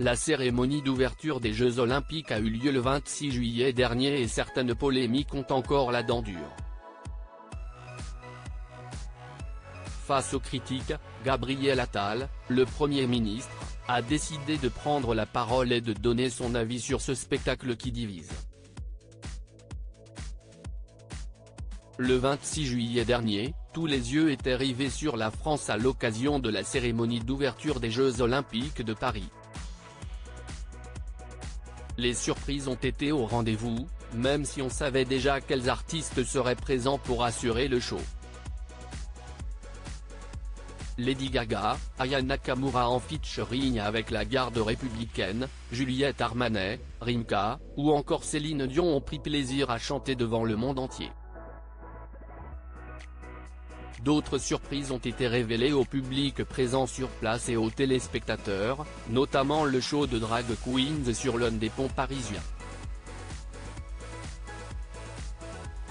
La cérémonie d'ouverture des Jeux Olympiques a eu lieu le 26 juillet dernier et certaines polémiques ont encore la dent dure. Face aux critiques, Gabriel Attal, le Premier ministre, a décidé de prendre la parole et de donner son avis sur ce spectacle qui divise. Le 26 juillet dernier, tous les yeux étaient rivés sur la France à l'occasion de la cérémonie d'ouverture des Jeux Olympiques de Paris. Les surprises ont été au rendez-vous, même si on savait déjà quels artistes seraient présents pour assurer le show. Lady Gaga, Aya Nakamura en featuring avec la garde républicaine, Juliette Armanet, Rimka, ou encore Céline Dion ont pris plaisir à chanter devant le monde entier. D'autres surprises ont été révélées au public présent sur place et aux téléspectateurs, notamment le show de drag queens sur l'un des ponts parisiens.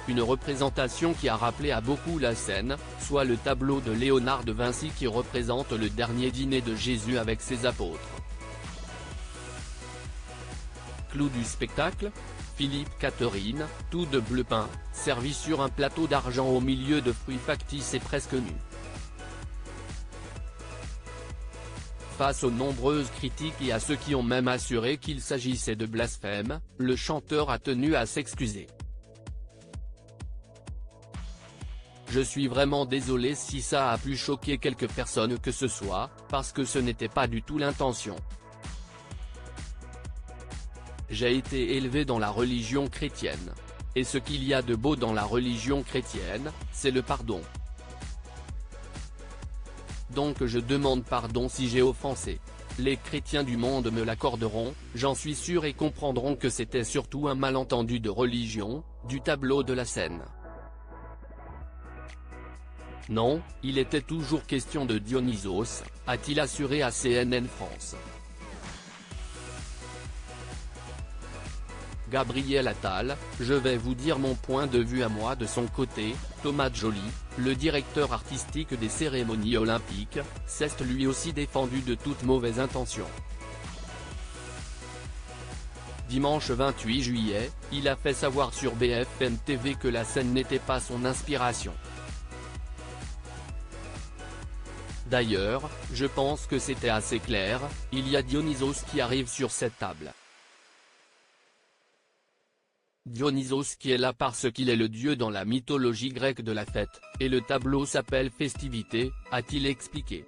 Une représentation qui a rappelé à beaucoup la scène, soit le tableau de Léonard de Vinci qui représente le dernier dîner de Jésus avec ses apôtres. Clou du spectacle, Philippe Catherine, tout de bleu peint, servi sur un plateau d'argent au milieu de fruits factices et presque nus. Face aux nombreuses critiques et à ceux qui ont même assuré qu'il s'agissait de blasphème, le chanteur a tenu à s'excuser. Je suis vraiment désolé si ça a pu choquer quelques personnes que ce soit, parce que ce n'était pas du tout l'intention. J'ai été élevé dans la religion chrétienne. Et ce qu'il y a de beau dans la religion chrétienne, c'est le pardon. Donc je demande pardon si j'ai offensé. Les chrétiens du monde me l'accorderont, j'en suis sûr et comprendront que c'était surtout un malentendu de religion, du tableau de la scène. Non, il était toujours question de Dionysos, a-t-il assuré à CNN France. Gabriel Attal, je vais vous dire mon point de vue à moi. De son côté, Thomas Joly, le directeur artistique des cérémonies olympiques, s'est lui aussi défendu de toute mauvaise intention. Dimanche 28 juillet, il a fait savoir sur BFM TV que la scène n'était pas son inspiration. D'ailleurs, je pense que c'était assez clair, il y a Dionysos qui arrive sur cette table. Dionysos qui est là parce qu'il est le dieu dans la mythologie grecque de la fête, et le tableau s'appelle Festivité, a-t-il expliqué.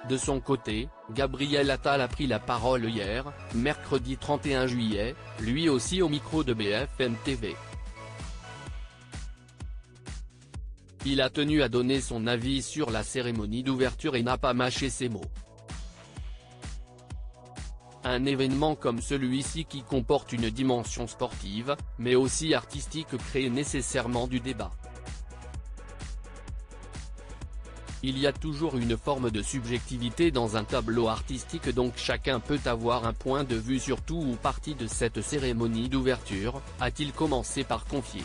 De son côté, Gabriel Attal a pris la parole hier, mercredi 31 juillet, lui aussi au micro de BFM TV. Il a tenu à donner son avis sur la cérémonie d'ouverture et n'a pas mâché ses mots. Un événement comme celui-ci qui comporte une dimension sportive, mais aussi artistique crée nécessairement du débat. Il y a toujours une forme de subjectivité dans un tableau artistique, donc chacun peut avoir un point de vue sur tout ou partie de cette cérémonie d'ouverture, a-t-il commencé par confier.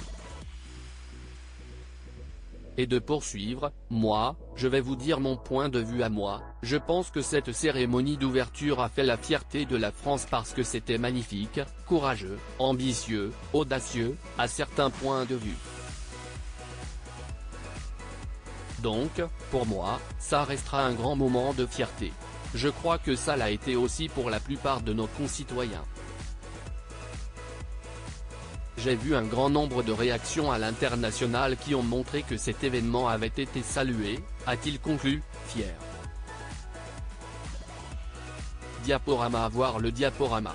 Et de poursuivre, moi, je vais vous dire mon point de vue à moi, je pense que cette cérémonie d'ouverture a fait la fierté de la France parce que c'était magnifique, courageux, ambitieux, audacieux, à certains points de vue. Donc, pour moi, ça restera un grand moment de fierté. Je crois que ça l'a été aussi pour la plupart de nos concitoyens. J'ai vu un grand nombre de réactions à l'international qui ont montré que cet événement avait été salué, a-t-il conclu, fier. Diaporama. Voir le diaporama.